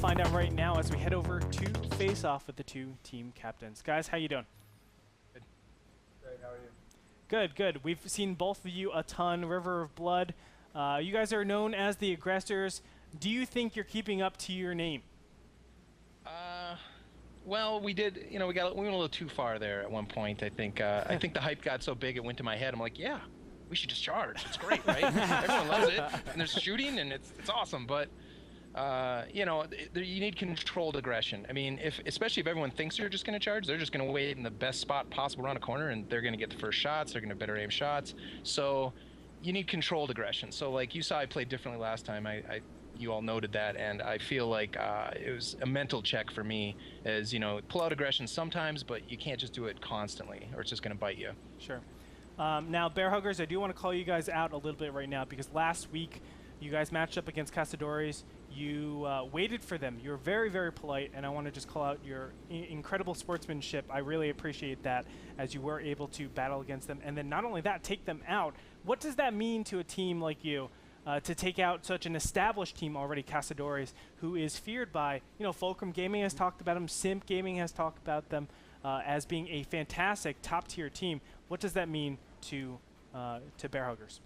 find out right now as we head over to face off with the two team captains. Guys, how you doing? Good. Great, how are you? Good, good. We've seen both of you a ton. River of Blood. You guys are known as the aggressors. Do you think you're keeping up to your name? Well, we did. You know, we went a little too far there at one point. I think the hype got so big it went to my head. I'm like, yeah, we should just charge. It's great, right? Everyone loves it, and there's shooting, and it's awesome. But you know, you need controlled aggression. I mean, especially if everyone thinks you're just going to charge, they're just going to wait in the best spot possible around a corner, and they're going to get the first shots. They're going to better aim shots. So you need controlled aggression. So like you saw, I played differently last time. You all noted that, and I feel like it was a mental check for me, as you know, pull out aggression sometimes, but you can't just do it constantly, or it's just going to bite you. Sure. Now, Bear Huggers, I do want to call you guys out a little bit right now, because last week you guys matched up against Cazadores. You waited for them. You were very, very polite, and I want to just call out your incredible sportsmanship. I really appreciate that, as you were able to battle against them, and then not only that, take them out. What does that mean to a team like you? To take out such an established team already, Cazadores, who is feared by, you know, Fulcrum Gaming has talked about them, Simp Gaming has talked about them as being a fantastic top-tier team. What does that mean to Bear Huggers?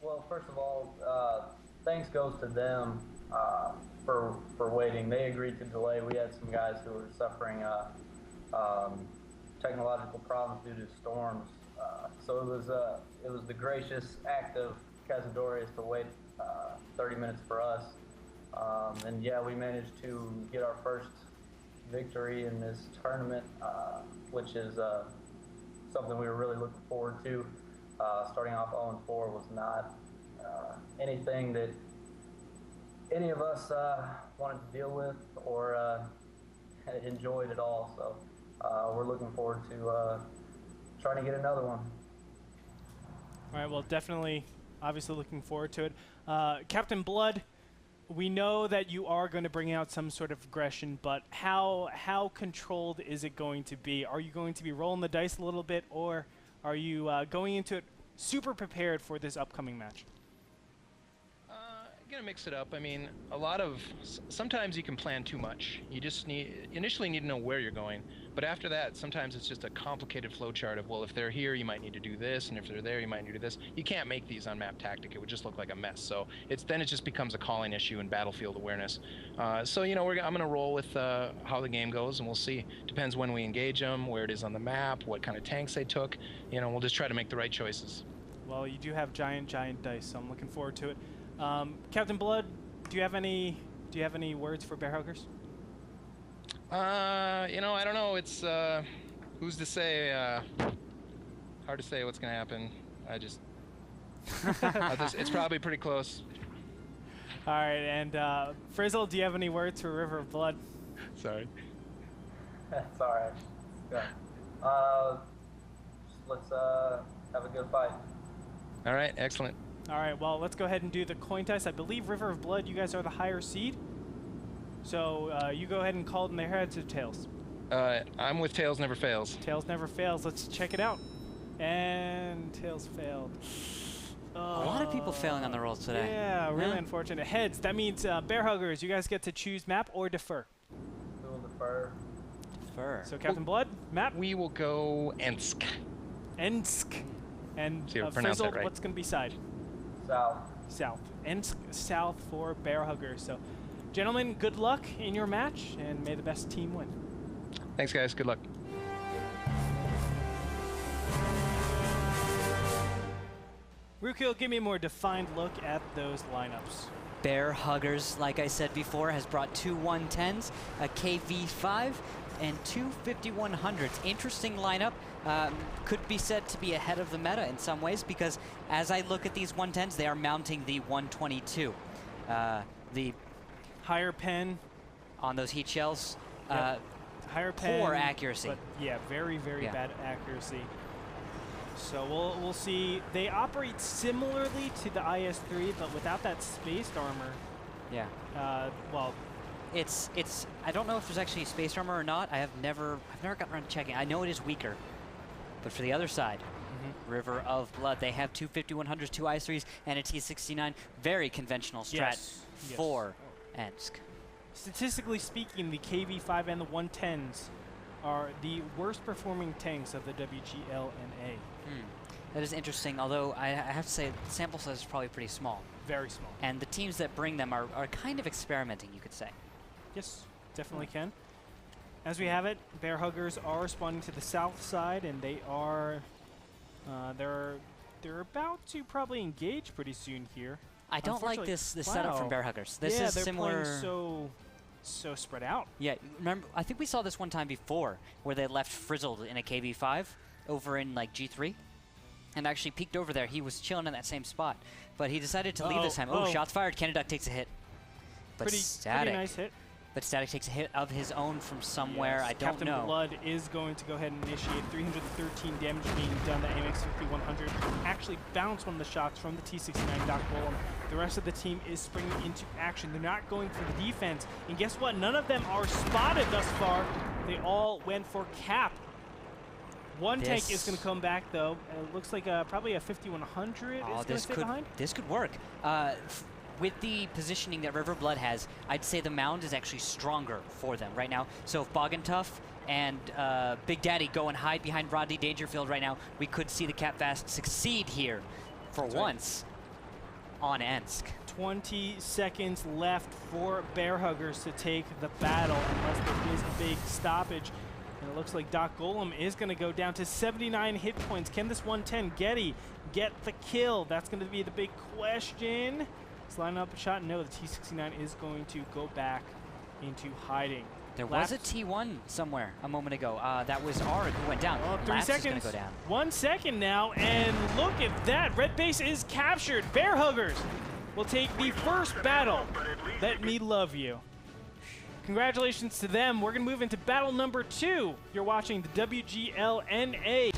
Well, first of all, thanks goes to them for waiting. They agreed to delay. We had some guys who were suffering technological problems due to storms, so it was the gracious act of Cazadores to wait 30 minutes for us, and yeah, we managed to get our first victory in this tournament, which is something we were really looking forward to. Starting off 0-4 was not anything that any of us wanted to deal with or enjoyed at all, so we're looking forward to trying to get another one. All right, well, definitely, obviously looking forward to it. Captain Blood, we know that you are going to bring out some sort of aggression, but how controlled is it going to be? Are you going to be rolling the dice a little bit, or are you going into it super prepared for this upcoming match? Gonna mix it up. I mean, sometimes you can plan too much. You just initially need to know where you're going, but after that, sometimes it's just a complicated flow chart of, well, if they're here, you might need to do this, and if they're there, you might need to do this. You can't make these on map tactic. It would just look like a mess. So then it just becomes a calling issue and battlefield awareness. So you know, I'm gonna roll with how the game goes, and we'll see. Depends when we engage them, where it is on the map, what kind of tanks they took. You know, we'll just try to make the right choices. Well, you do have giant dice, so I'm looking forward to it. Captain Blood, do you have any words for Bear Huggers? You know, I don't know. It's who's to say? Hard to say what's gonna happen. It's probably pretty close. All right, and Frizzle, do you have any words for River of Blood? Sorry. That's all right. Yeah. Let's have a good fight. All right, excellent. All right, well, let's go ahead and do the coin toss. I believe River of Blood, you guys are the higher seed. So you go ahead and call them their heads or tails. I'm with Tails Never Fails. Tails Never Fails. Let's check it out. And Tails failed. A lot of people failing on the rolls today. Yeah, really unfortunate. Heads, that means Bear Huggers, you guys get to choose map or defer. We'll defer. Defer. So Captain Blood, map? We will go Ensk. Ensk. And pronounce Frizzle, that right. what's going to be side? South. South. Ensk South for Bear Huggers. So, gentlemen, good luck in your match, and may the best team win. Thanks, guys. Good luck. Rukil, give me a more defined look at those lineups. Bear Huggers, like I said before, has brought two 110s, a KV5, and two 5100s. Interesting lineup. Could be said to be ahead of the meta in some ways, because as I look at these 110s, they are mounting the 122. The higher pen on those heat shells. Yep. Higher pen. Poor accuracy. But yeah, very bad accuracy. So we'll see. They operate similarly to the IS-3, but without that spaced armor. Yeah. Well, it's. I don't know if there's actually space armor or not. I've never gotten around to checking. I know it is weaker, but for the other side, River of Blood, they have two 5100s, two IS-3s, and a T-69. Very conventional strat for Ensk. Statistically speaking, the KV5 and the 110s are the worst performing tanks of the WGLNA. That is interesting, although I have to say the sample size is probably pretty small. Very small. And the teams that bring them are kind of experimenting, you could say. Yes, definitely can. As we have it, Bear Huggers are responding to the south side, and they are they're about to probably engage pretty soon here. I don't like this setup from Bear Huggers. This yeah, is they're similar. Playing so spread out. Yeah, remember? I think we saw this one time before, where they left Frizzled in a KV5 over in like G3, and actually peeked over there. He was chilling in that same spot, but he decided to leave this time. Oh, shots fired! Canada Duck takes a hit, but pretty nice hit. But Static takes a hit of his own from somewhere. Yes, I don't Captain know. Blood is going to go ahead and initiate 313 damage being done. The AMX 5100 actually bounced one of the shots from the T69 Doc Golem. The rest of the team is springing into action. They're not going for the defense. And guess what? None of them are spotted thus far. They all went for cap. One tank is going to come back, though. It looks like probably a 5100 is going to stay behind. This could work. With the positioning that River Blood has, I'd say the mound is actually stronger for them right now. So if Boggentuff and Big Daddy go and hide behind Rodney Dangerfield right now, we could see the Capfast succeed here for once on Ensk. 20 seconds left for Bear Huggers to take the battle unless there is a big stoppage. And it looks like Doc Golem is going to go down to 79 hit points. Can this 110 Getty get the kill? That's going to be the big question. He's lining up a shot. No, the T69 is going to go back into hiding. There was a T1 somewhere a moment ago. That was Arg who went down. 3 seconds. Is gonna go down. 1 second now, and look at that. Red base is captured. Bear Huggers will take the first battle. Let me love you. Congratulations to them. We're going to move into battle number 2. You're watching the WGLNA.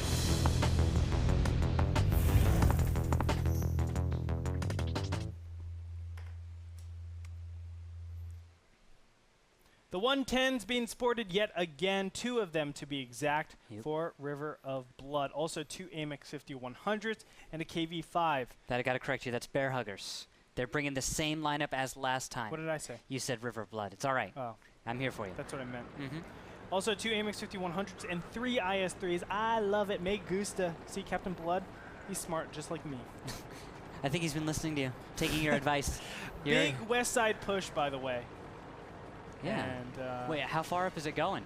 The 110s being sported yet again, 2 of them to be exact, for River of Blood. Also 2 AMX 5100s and a KV5. That I got to correct you. That's Bear Huggers. They're bringing the same lineup as last time. What did I say? You said River of Blood. It's all right. Oh. I'm here for you. That's what I meant. Also 2 AMX 5100s and 3 IS3s. I love it. Me gusta. See Captain Blood? He's smart just like me. I think he's been listening to you, taking your advice. Big west side push, by the way. Yeah. And, wait, how far up is it going?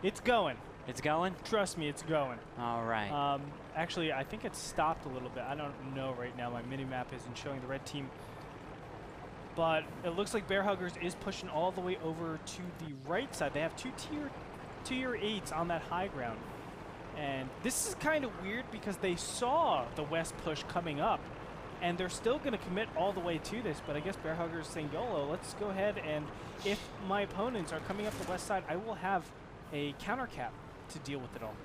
It's going. It's going? Trust me, it's going. All right. Actually, I think it's stopped a little bit. I don't know right now. My mini-map isn't showing the red team. But it looks like Bear Huggers is pushing all the way over to the right side. They have two tier 8s on that high ground. And this is kind of weird because they saw the west push coming up. And they're still going to commit all the way to this, but I guess Bear Huggers is saying, YOLO, let's go ahead, and if my opponents are coming up the west side, I will have a counter cap to deal with it all.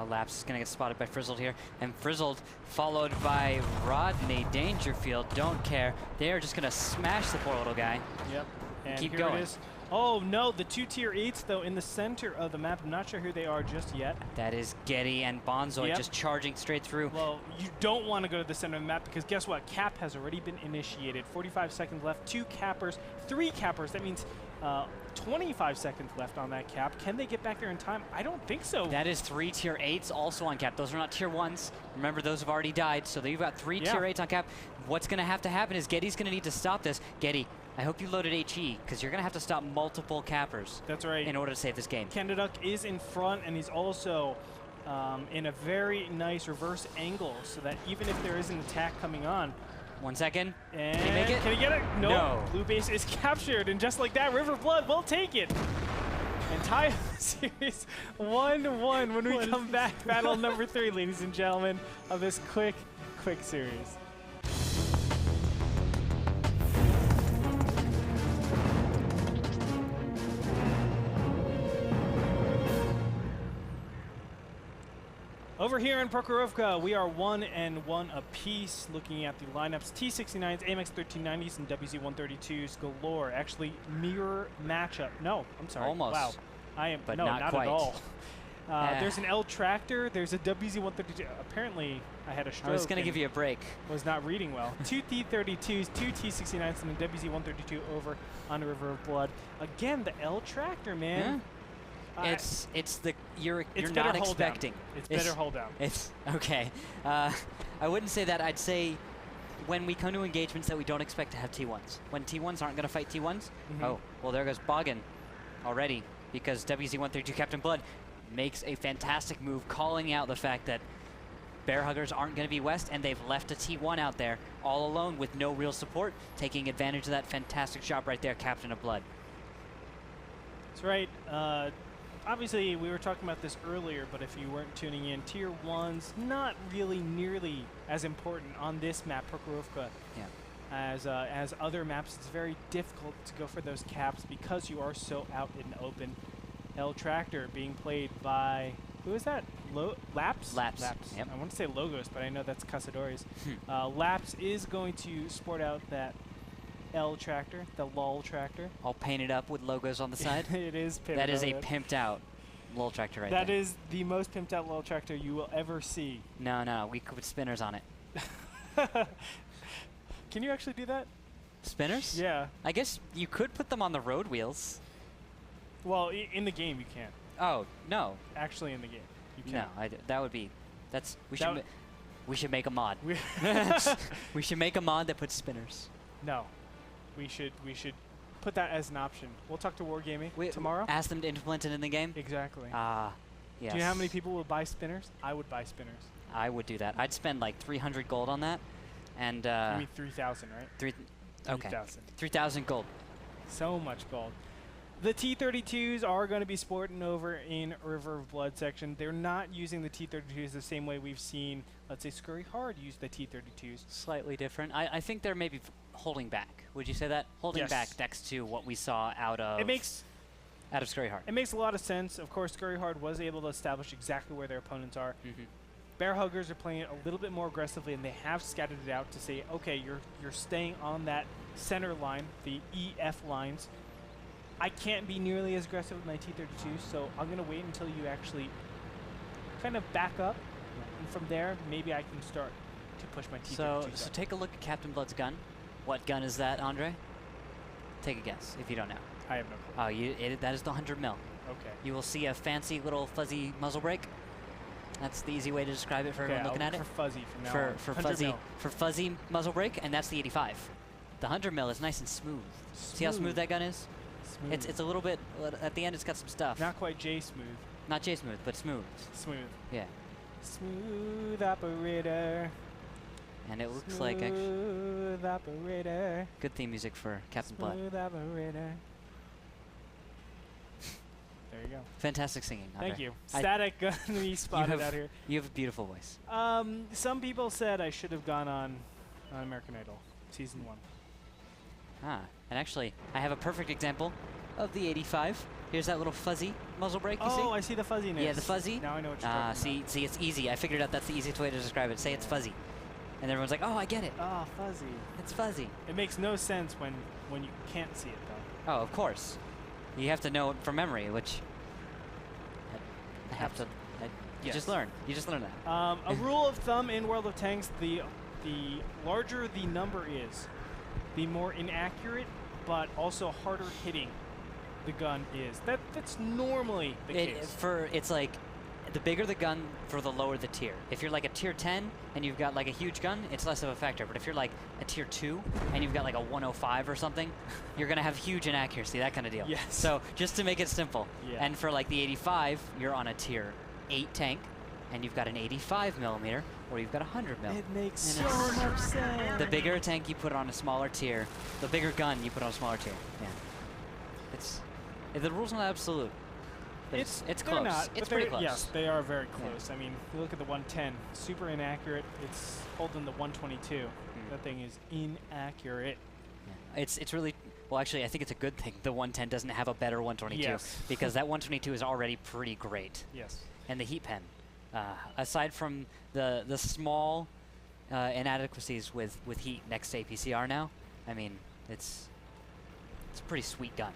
Laps is going to get spotted by Frizzled here, and Frizzled followed by Rodney Dangerfield. Don't care. They are just going to smash the poor little guy. Yep. And keep here going. It is. Oh, no, the 2 tier 8s, though, in the center of the map. I'm not sure who they are just yet. That is Getty and Bonzoid just charging straight through. Well, you don't want to go to the center of the map because guess what? Cap has already been initiated. 45 seconds left. 2 cappers, 3 cappers. That means 25 seconds left on that cap. Can they get back there in time? I don't think so. That is 3 tier 8s also on cap. Those are not tier 1s. Remember, those have already died, so you've got 3 tier 8s on cap. What's going to have to happen is Getty's going to need to stop this. Getty, I hope you loaded HE, because you're going to have to stop multiple cappers. That's right. In order to save this game. Canada Duck is in front, and he's also in a very nice reverse angle, so that even if there is an attack coming on. 1 second. And can he make it? Can he get it? Nope. No. Blue base is captured, and just like that, River Blood will take it. And tie the series 1-1 when we come back. Battle number 3, ladies and gentlemen, of this quick series. Over here in Prokhorovka, we are 1-1 apiece, looking at the lineups. T69s, AMX 1390s, and WZ132s galore. Actually, mirror matchup. No, I'm sorry. Almost. Wow. I am but no, not quite. at all. There's an L tractor. There's a WZ132. Apparently, I had a stroke. I was going to give you a break. Was not reading well. 2 T32s, 2 T69s, and a WZ132 over on the River of Blood. Again, the L tractor, man. Yeah. You're not expecting. It's better hold down. It's okay. I wouldn't say that. I'd say when we come to engagements that we don't expect to have T1s. When T1s aren't going to fight T1s, oh, well, there goes Boggin already, because WZ132 Captain Blood makes a fantastic move, calling out the fact that Bear Huggers aren't going to be west, and they've left a T1 out there all alone with no real support, taking advantage of that fantastic job right there, Captain of Blood. That's right. Obviously, we were talking about this earlier, but if you weren't tuning in, Tier 1's not really nearly as important on this map, Prokhorovka, as other maps. It's very difficult to go for those caps because you are so out in the open. L Tractor being played by, who is that? Laps? Laps. Yep. I want to say Logos, but I know that's Cazadores. Laps is going to sport out that L Tractor, the LOL Tractor. All painted up with logos on the side. It is pimped That is out. a pimped out LOL Tractor right there. That is the most pimped out LOL Tractor you will ever see. No, we could put spinners on it. Can you actually do that? Spinners? Yeah. I guess you could put them on the road wheels. Well, in the game you can't. Oh, no. Actually in the game you No, can't. that would be, we should make a mod. We We should make a mod that puts spinners. No. We should put that as an option. We'll talk to Wargaming tomorrow. Ask them to implement it in the game? Exactly. Yes. Do you know how many people will buy spinners? I would buy spinners. I would do that. I'd spend like 300 gold on that. And I mean 3,000, right? Okay. 3,000. 3,000 gold. So much gold. The T32s are going to be sporting over in River of Blood section. They're not using the T32s the same way we've seen, let's say, Scurry Hard use the T32s. Slightly different. I think they're maybe holding back. Would you say that? Holding back next to what we saw out of Scurry Hard. It makes a lot of sense. Of course, Scurry Hard was able to establish exactly where their opponents are. Bear Huggers are playing it a little bit more aggressively, and they have scattered it out to say, okay, you're staying on that center line, the EF lines. I can't be nearly as aggressive with my T32, so I'm going to wait until you actually kind of back up, and from there, maybe I can start to push my T32s So up. take a look at Captain Blood's gun. What gun is that, Andre? Take a guess, if you don't know. I have no clue. That is the 100 mil. Okay. You will see a fancy little fuzzy muzzle brake. That's the easy way to describe it for everyone looking at it. For fuzzy from now on. For fuzzy muzzle brake, and that's the 85. The 100 mil is nice and smooth. See how smooth that gun is? Smooth. It's a little bit, at the end it's got some stuff. Not quite J smooth. Not J smooth, but smooth. Smooth. Yeah. Smooth operator. And it looks like actually Smooth operator. good theme music for Captain Blood. Smooth operator. There you go. Fantastic singing, Andre. Thank you. Static gun we spotted out here. You have a beautiful voice. Some people said I should have gone on American Idol Season 1. And actually, I have a perfect example of the 85. Here's that little fuzzy muzzle brake, you see? Oh, I see the fuzziness. Yeah, the fuzzy. Now I know what you're talking about. See, it's easy. I figured out that's the easiest way to describe it. Say it's fuzzy. And everyone's like, oh, I get it. Oh, fuzzy. It's fuzzy. It makes no sense when you can't see it, though. Oh, of course. You have to know it from memory, which I have to. You just learn. You just learn that. A rule of thumb in World of Tanks: the larger the number is, the more inaccurate, but also harder hitting the gun is. That's normally the case. It's like the bigger the gun, for the lower the tier. If you're like a tier 10 and you've got like a huge gun, it's less of a factor. But if you're like a tier 2 and you've got like a 105 or something, you're gonna have huge inaccuracy, that kind of deal. Yes. So just to make it simple. Yeah. And for like the 85, you're on a tier 8 tank, and you've got an 85 millimeter, or you've got a 100 mil. It makes so much sense. The bigger a tank you put on a smaller tier, the bigger gun you put on a smaller tier. Yeah. The rule's not absolute. But it's close. Not, it's pretty close. Yes, they are very close. I mean, you look at the 110, super inaccurate. It's holding the 122. That thing is inaccurate. Yeah. It's really, well, actually, I think it's a good thing the 110 doesn't have a better 122. Yes. Because that 122 is already pretty great. Yes. And the heat pen, aside from the small inadequacies with heat next to APCR now, I mean, it's a pretty sweet gun.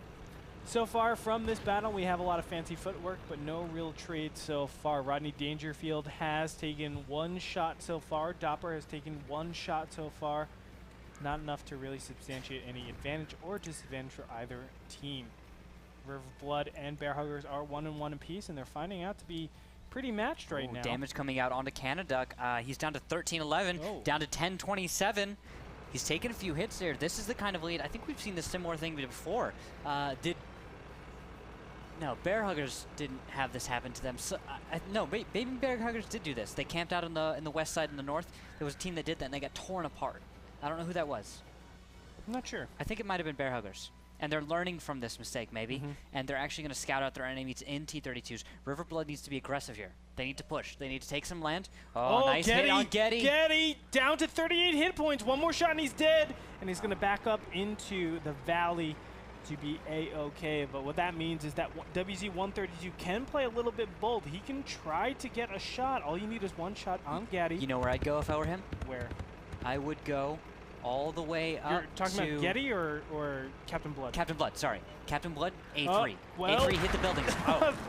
So far from this battle, we have a lot of fancy footwork, but no real trade so far. Rodney Dangerfield has taken 1 shot so far. Doppler has taken 1 shot so far. Not enough to really substantiate any advantage or disadvantage for either team. River of Blood and Bear Huggers are 1-1 apiece, and they're finding out to be pretty matched right now. Damage coming out onto Canada. He's down to 13-11, down to 10-27. He's taken a few hits there. This is the kind of lead. I think we've seen this similar thing before. No, Bear Huggers didn't have this happen to them. So, no, Baby Bear Huggers did do this. They camped out in the west side and the north. There was a team that did that, and they got torn apart. I don't know who that was. I'm not sure. I think it might have been Bear Huggers. And they're learning from this mistake, maybe. And they're actually going to scout out their enemies in T-32s. River Blood needs to be aggressive here. They need to push. They need to take some land. Oh, nice hit on Getty. Getty down to 38 hit points. 1 more shot and he's dead. And he's going to back up into the valley to be A-okay. But what that means is that WZ-132 can play a little bit bold. He can try to get a shot. All you need is 1 shot on Getty. You know where I'd go if I were him? Where? I would go all the way up. You're talking about Getty or Captain Blood? Captain Blood, sorry. Captain Blood, A3. Well, A3 hit the buildings.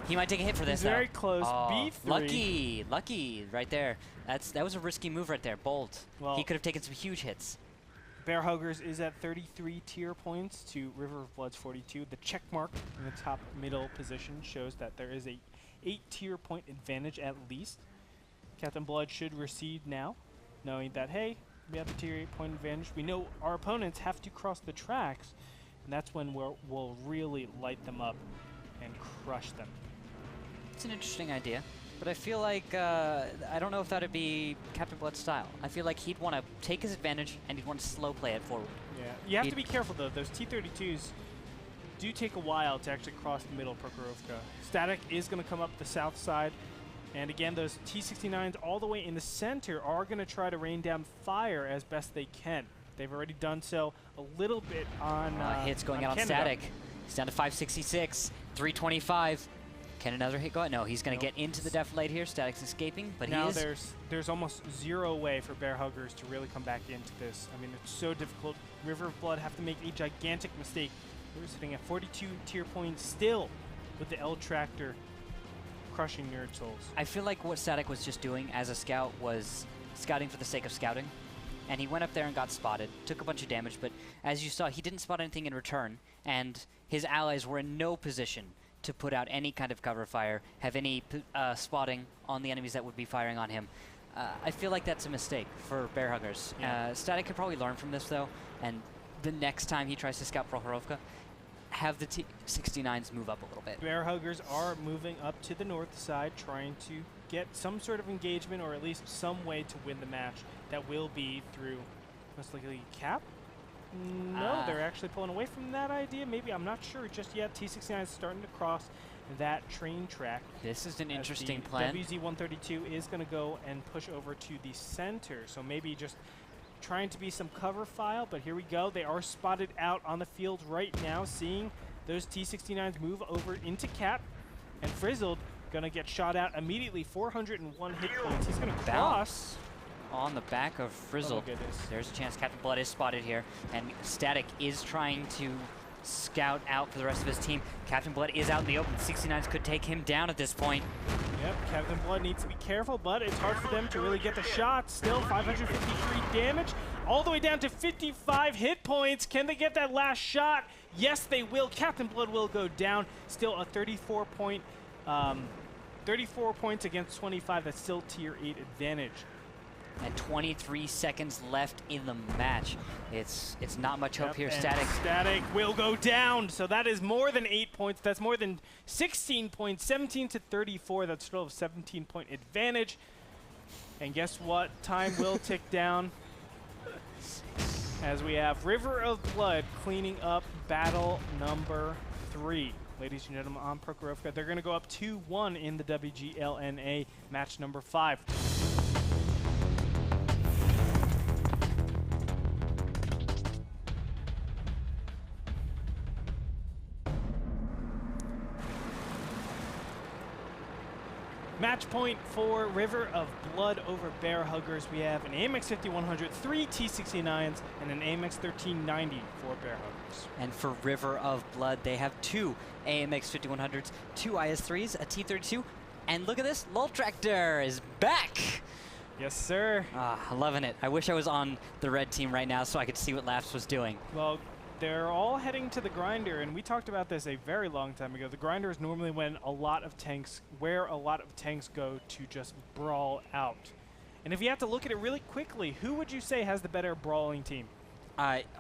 He might take a hit for this, He's very close. Oh, B3. lucky, right there. That was a risky move right there, bold. Well, he could have taken some huge hits. Bear Huggers is at 33 tier points to River of Blood's 42. The check mark in the top middle position shows that there is a 8 tier point advantage at least. Captain Blood should recede now, knowing that, hey, we have a tier 8 point advantage. We know our opponents have to cross the tracks, and that's when we'll really light them up and crush them. It's an interesting idea, but I feel like, I don't know if that would be Captain Blood's style. I feel like he'd want to take his advantage, and he'd want to slow play it forward. Yeah, you have to be careful though. Those T-32s do take a while to actually cross the middle of Prokhorovka. Static is going to come up the south side. And again, those T-69s all the way in the center are going to try to rain down fire as best they can. They've already done so a little bit on hits going on out on Static. He's down to 566, 325. Can another hit go out? No, he's going to get into the defilade here. Static's escaping, but now he is. there's almost zero way for Bear Huggers to really come back into this. I mean, it's so difficult. River of Blood have to make a gigantic mistake. We're sitting at 42 tier points still with the L Tractor crushing Nerd Souls. I feel like what Static was just doing as a scout was scouting for the sake of scouting. And he went up there and got spotted, took a bunch of damage, but as you saw, he didn't spot anything in return, and his allies were in no position to put out any kind of cover fire, have any spotting on the enemies that would be firing on him. I feel like that's a mistake for Bear Huggers. Yeah. Static could probably learn from this, though, and the next time he tries to scout Prokhorovka, have the T-69s move up a little bit. Bear Huggers are moving up to the north side, trying to get some sort of engagement or at least some way to win the match. That will be through most likely Cap? No, they're actually pulling away from that idea. Maybe, I'm not sure just yet. T-69 is starting to cross that train track. This is an interesting plan. WZ-132 is going to go and push over to the center. So maybe just trying to be some cover file, but here we go. They are spotted out on the field right now, seeing those T-69s move over into Cap. And Frizzled going to get shot out immediately. 401 hit points. He's going to cross on the back of Frizzled. Oh, goodness. There's a chance Captain Blood is spotted here, and Static is trying to scout out for the rest of his team. Captain Blood is out in the open. 69s could take him down at this point. Yep, Captain Blood needs to be careful, but it's hard for them to really get the shot. Still 553 damage, all the way down to 55 hit points. Can they get that last shot? Yes, they will. Captain Blood will go down. Still a 34 points against 25. That's still tier 8 advantage. And 23 seconds left in the match. It's not much hope here. Static will go down. So that is more than 8 points. That's more than 16 points. 17 to 34. That's still a 17-point advantage. And guess what? Time will tick down as we have River of Blood cleaning up battle number 3. Ladies and gentlemen, on Prokhorovka, they're going to go up 2-1 in the WGLNA match number 5. Match point for River of Blood over Bear Huggers. We have an AMX 5100, 3 T69s, and an AMX 1390 for Bear Huggers. And for River of Blood, they have 2 AMX 5100s, 2 IS3s, a T32, and look at this, Lol Tractor is back! Yes, sir. Loving it. I wish I was on the red team right now so I could see what Laps was doing. Well, they're all heading to the grinder, and we talked about this a very long time ago. The grinder is normally where a lot of tanks go to just brawl out. And if you have to look at it really quickly, who would you say has the better brawling team?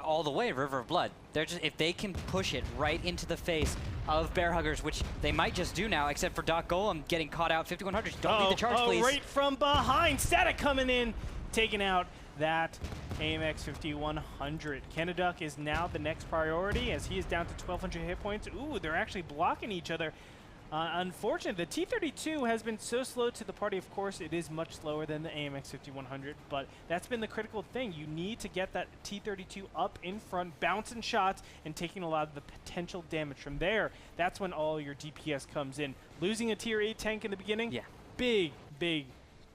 All the way, River of Blood. They're just, if they can push it right into the face of Bear Huggers, which they might just do now, except for Doc Golem getting caught out. 5100s, don't need the charge, please. Right from behind, Static coming in, taking out that AMX 5100. Kenneduck is now the next priority as he is down to 1200 hit points. Ooh, they're actually blocking each other. Unfortunately, the T32 has been so slow to the party. Of course, it is much slower than the AMX 5100, but that's been the critical thing. You need to get that T32 up in front, bouncing shots, and taking a lot of the potential damage from there. That's when all your DPS comes in. Losing a tier 8 tank in the beginning, yeah, big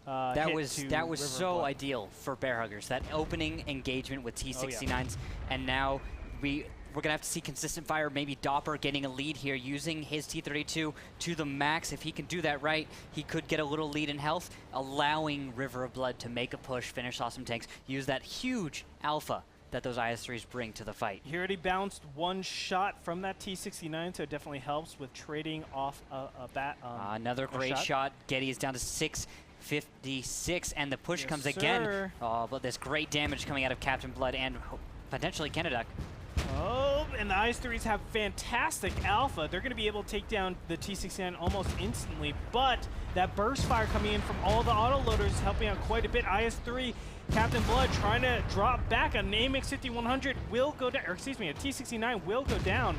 that was River so Blood. ideal for Bear Huggers. That opening engagement with T69s, and now we're gonna have to see consistent fire. Maybe Doppler getting a lead here, using his T32 to the max. If he can do that right, he could get a little lead in health, allowing River of Blood to make a push, finish off some tanks, use that huge alpha that those IS3s bring to the fight. He already bounced one shot from that T69, so it definitely helps with trading off a bat. Another great shot. Getty is down to 656, and the push comes again. Oh, but there's great damage coming out of Captain Blood and potentially Kenneduck. Oh, and the IS3s have fantastic alpha. They're going to be able to take down the T69 almost instantly, but that burst fire coming in from all the autoloaders is helping out quite a bit. IS3, Captain Blood trying to drop back. An AMX 5100 will go down, or excuse me, a T69 will go down.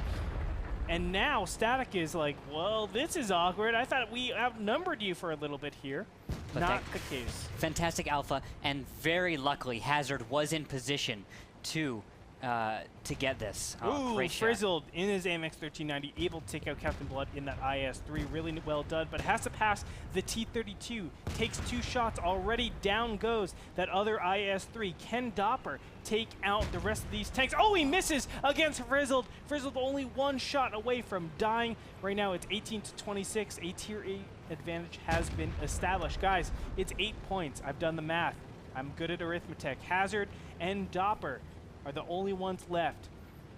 And now Static is like, well, this is awkward. I thought we outnumbered you for a little bit here. But not the case. Fantastic alpha, and very luckily Hazard was in position to get this. Ooh, great Frizzled in his AMX 1390, able to take out Captain Blood in that IS3. Really well done, but has to pass the T32. Takes 2 shots already. Down goes that other IS3. Can Doppler take out the rest of these tanks? Oh, he misses against Frizzled. Frizzled only 1 shot away from dying. Right now it's 18 to 26. A tier 8 advantage has been established. Guys, it's 8 points. I've done the math. I'm good at arithmetic. Hazard and Doppler are the only ones left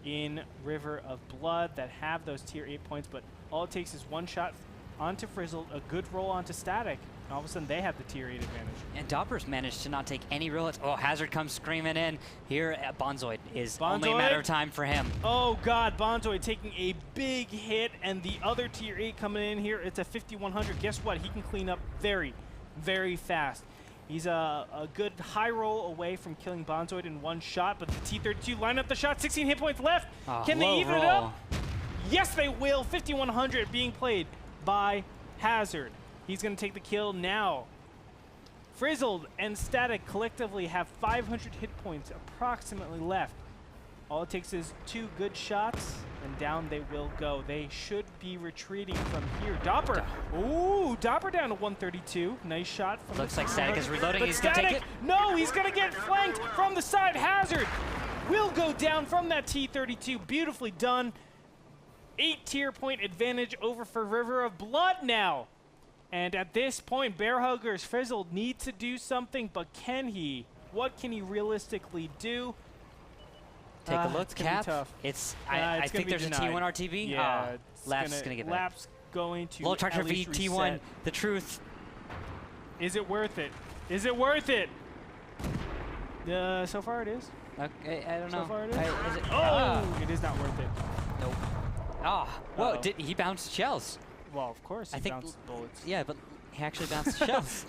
in River of Blood that have those tier 8 points, but all it takes is 1 shot onto Frizzled, a good roll onto Static, and all of a sudden they have the tier 8 advantage. And Doppler's managed to not take any real hits. Oh, Hazard comes screaming in. Here, Bonzoid is only a matter of time for him. Oh God, Bonzoid taking a big hit, and the other tier 8 coming in here, it's a 5100. Guess what? He can clean up very, very fast. He's a good high roll away from killing Bonzoid in 1 shot, but the T32 line up the shot, 16 hit points left. Can they even it up? Yes, they will. 5100 being played by Hazard. He's going to take the kill now. Frizzled and Static collectively have 500 hit points approximately left. All it takes is 2 good shots, and down they will go. They should be retreating from here. Doppler. Ooh, Doppler down to 132. Nice shot. From Looks like Static is reloading. But He's going to take it. No, he's going to get flanked from the side. Hazard will go down from that T32. Beautifully done. 8 tier point advantage over for River of Blood now. And at this point, Bear Huggers Frizzled needs to do something, but can he? What can he realistically do? Take a look, it's gonna Cap. be tough. I think there's denied. a T1 RTB. Yeah, Laps is going to get back. Laps going to Lol Tractor at v least T1. reset. The truth. Is it worth it? Is it worth it? So far it is. Okay, I don't know. So far it is. Is it? It is not worth it. Nope. Whoa, did he bounce shells? Well, of course I he think bounced bullets. Yeah, but he actually bounced shells.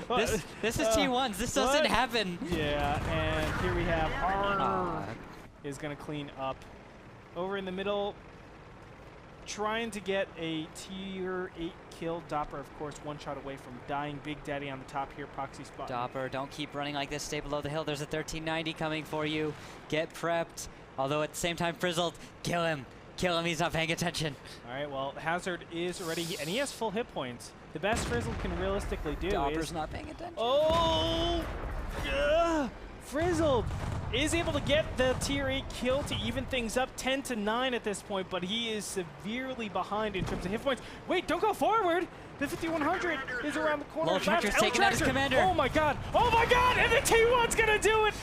Well, this is T1s. This doesn't happen. Yeah, and here we have R is going to clean up. Over in the middle, trying to get a tier 8 kill. Doppler, of course, 1 shot away from dying. Big Daddy on the top here. Proxy spot. Doppler, don't keep running like this. Stay below the hill. There's a 1390 coming for you. Get prepped. Although at the same time, Frizzled, kill him. Kill him. He's not paying attention. All right, well, Hazard is ready, and he has full hit points. the best Frizzle can realistically do Dauber's is... not paying attention. Oh! Frizzle is able to get the tier 8 kill to even things up 10-9 at this point, but he is severely behind in terms of hit points. Wait, don't go forward! The 5100 is around the corner. Low Tractor's taking out his commander. Oh my god! Oh my god! And the T1's gonna do it!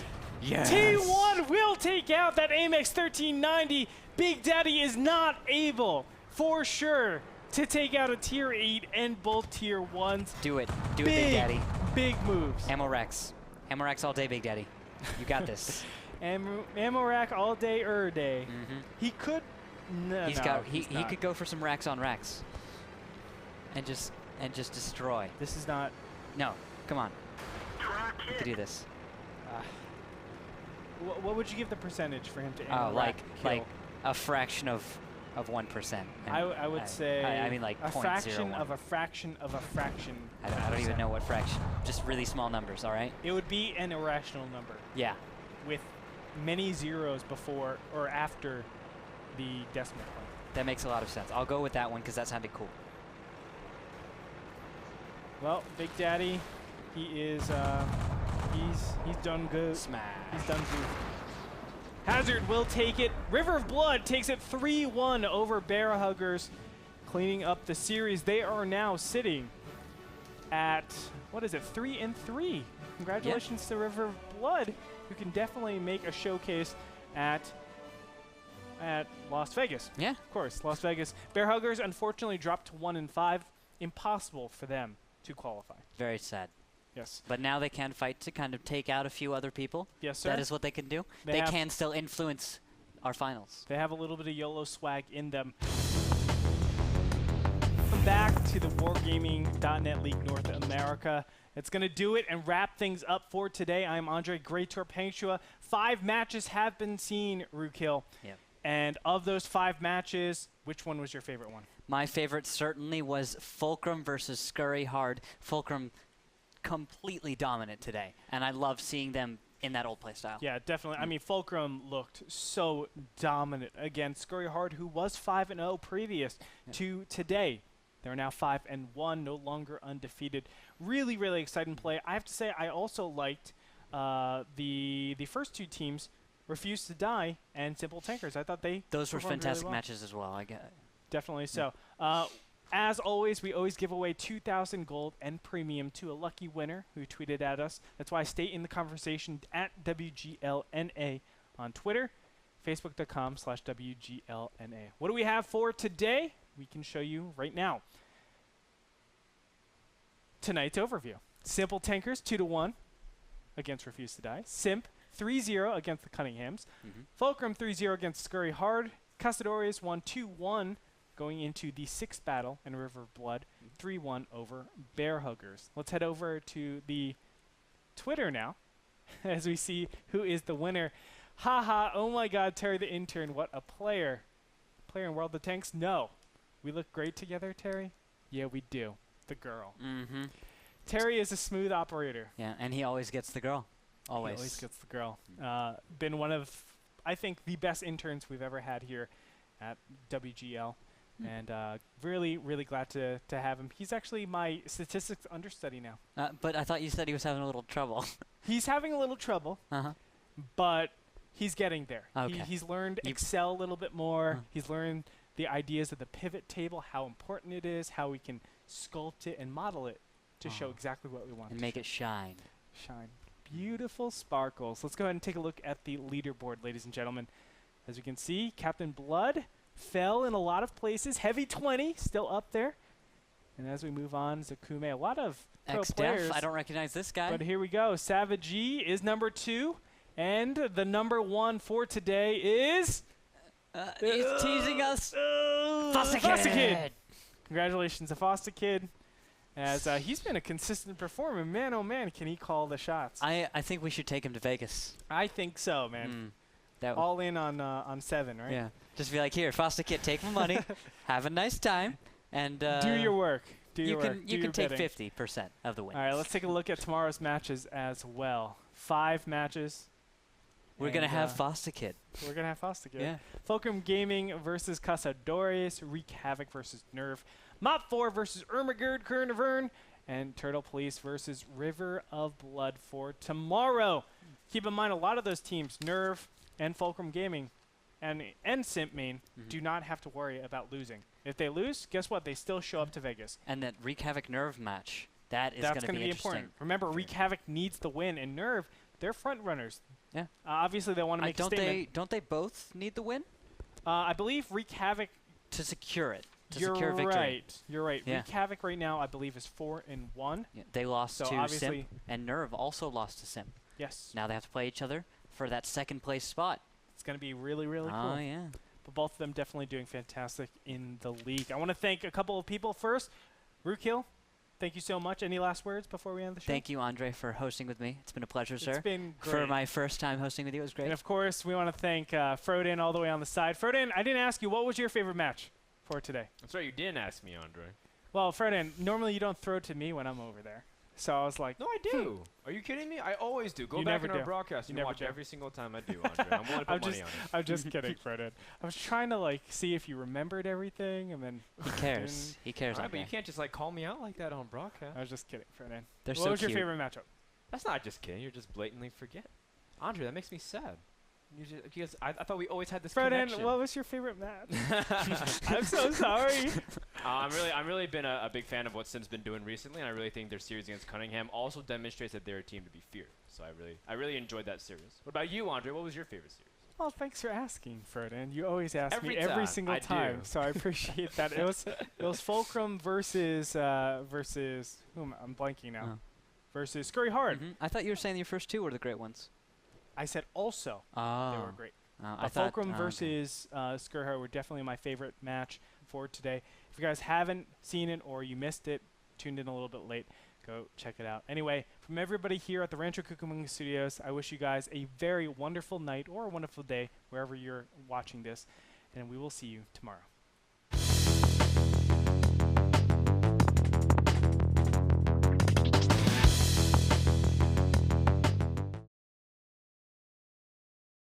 Yes. T1 will take out that Amex 1390. Big Daddy is not able, for sure, to take out a tier 8 and both tier 1s. Do it. Do it, Big Daddy. Big moves. Ammo Rex. Ammo Rex all day, Big Daddy. You got this. Ammo rack all day, day. He could. No, he could go for some racks on racks. And just destroy. This is not. No, come on. You can do this. What would you give the percentage for him to Oh, aim like kill? a fraction of 1%. I would say. I mean like a 0.01. fraction of a fraction of a fraction. I don't even know what fraction. Just really small numbers. All right. It would be an irrational number. Yeah. With many zeros before or after the decimal point. That makes a lot of sense. I'll go with that one because that sounded cool. Well, Big Daddy, he is he's done good. Smash. He's done good. Hazard will take it. River of Blood takes it 3-1 over Bear Huggers, cleaning up the series. They are now sitting at, what is it, 3-3. Congratulations to River of Blood, who can definitely make a showcase at Las Vegas. Yeah. Of course, Las Vegas. Bear Huggers unfortunately dropped to 1-5. Impossible for them to qualify. Very sad. Yes. But now they can fight to kind of take out a few other people. Yes, sir. That is what they can do. They can still influence our finals. They have a little bit of YOLO swag in them. Welcome back to the Wargaming.net League North America. It's going to do it and wrap things up for today. I'm Andre Greytorp Hangshua. 5 matches have been seen, Rukil. Yep. And of those 5 matches, which one was your favorite one? My favorite certainly was Fulcrum versus Scurry Hard. Fulcrum completely dominant today, and I love seeing them in that old play style. Yeah, definitely. I mean, Fulcrum looked so dominant against Scurry Hard, who was 5-0 previous to today. They're now 5-1, no longer undefeated. Really, really exciting play. I have to say, I also liked the first 2 teams, Refuse to Die and Simple Tankers. I thought those were fantastic really well. matches as well. I get it. Definitely so. As always, we always give away 2,000 gold and premium to a lucky winner who tweeted at us. That's why I stay in the conversation at WGLNA on Twitter, Facebook.com/WGLNA. What do we have for today? We can show you right now. Tonight's overview. Simple Tankers 2-1 against Refuse to Die. Simp 3-0 against the Cunninghams. Fulcrum 3-0 against Scurry Hard. Castadores 1-2-1 going into the 6th battle in River of Blood, 3-1 over Bear Huggers. Let's head over to the Twitter now as we see who is the winner. Haha, oh my god, Terry the intern, what a player. Player in World of Tanks? No. We look great together, Terry? Yeah, we do. The girl. Terry is a smooth operator. Yeah, and he always gets the girl. Always. He always gets the girl. Been one of, I think, the best interns we've ever had here at WGL. And really, really glad to have him. He's actually my statistics understudy now. But I thought you said he was having a little trouble. He's having a little trouble, but he's getting there. Okay. He's learned Excel a little bit more. He's learned the ideas of the pivot table, how important it is, how we can sculpt it and model it to show exactly what we want. And make it shine. Shine. Beautiful sparkles. Let's go ahead and take a look at the leaderboard, ladies and gentlemen. As you can see, Captain Blood fell in a lot of places. Heavy 20 still up there. And as we move on, Zakume, a lot of pro players. I don't recognize this guy. But here we go. Savage E is number 2. And the number 1 for today is... he's teasing us. Foster Kid. Congratulations to Foster Kid. As he's been a consistent performer. Man, oh man, can he call the shots. I think we should take him to Vegas. I think so, man. That all in on 7, right? Yeah. Just be like, here, Foster Kid, take my money, have a nice time, and do your work. You can take 50% of the wins. All right, let's take a look at tomorrow's matches as well. 5 matches. We're gonna have Foster Kid. We're gonna have Foster Kid. Yeah. Fulcrum Gaming versus Castadores. Wreak Havoc versus Nerve. Mop 4 versus Ermagerd Kernavern, and Turtle Police versus River of Blood for tomorrow. Keep in mind, a lot of those teams, Nerve and Fulcrum Gaming and Simp Main, do not have to worry about losing. If they lose, guess what? They still show up to Vegas. And that Wreak Havoc Nerve match, that's going to be important. Remember, Wreak Havoc needs the win, and Nerve, they're front runners. Yeah. Obviously, they want to make a statement. Don't they both need the win? I believe Wreak Havoc to secure it. You're victory. right. You're right. Yeah. Wreak Havoc right now, I believe, is 4-1. Yeah, they lost So to obviously Simp, and Nerve also lost to Simp. Yes. Now they have to play each other for that second place spot. It's going to be really, really cool. Oh, yeah. But both of them definitely doing fantastic in the league. I want to thank a couple of people first. Rookhill, thank you so much. Any last words before we end the show? Thank you, Andre, for hosting with me. It's been a pleasure, sir. It's been great. For my first time hosting with you, it was great. And, of course, we want to thank Frodin all the way on the side. Frodin, I didn't ask you, what was your favorite match for today? That's right, you didn't ask me, Andre. Well, Frodin, normally you don't throw to me when I'm over there. So I was like, No, I do. Are you kidding me? I always do. Go You back never in our do. broadcast. You You never watch do. every single time I do, Andre. I'm willing to put money on it. I'm just kidding, Frodin. I was trying to, like, see if you remembered everything, and then He cares. He cares, All right, but Andre. you can't just like call me out like that on broadcast. I was just kidding, Frodin. They're What so was your cute. favorite matchup? That's not just kidding. You're just blatantly forget. Andre, that makes me sad. You just, because I thought we always had this Frodin, connection. what was your favorite match? I'm so sorry. I'm really been a big fan of what Sim's been doing recently, and I really think their series against Cunningham also demonstrates that they're a team to be feared. So I really enjoyed that series. What about you, Andre? What was your favorite series? Well, thanks for asking, Frodin. You always ask me Every every time. single I time, do. so I appreciate that. It was Fulcrum versus whom I'm blanking now. Oh. Versus Scurry Hard. I thought you were saying your first two were the great ones. I said also Oh. they were great. I But thought Fulcrum okay. versus Scurry Hard were definitely my favorite match for today. If you guys haven't seen it or you missed it, tuned in a little bit late, go check it out. Anyway, from everybody here at the Rancho Cucamonga Studios, I wish you guys a very wonderful night or a wonderful day wherever you're watching this, and we will see you tomorrow.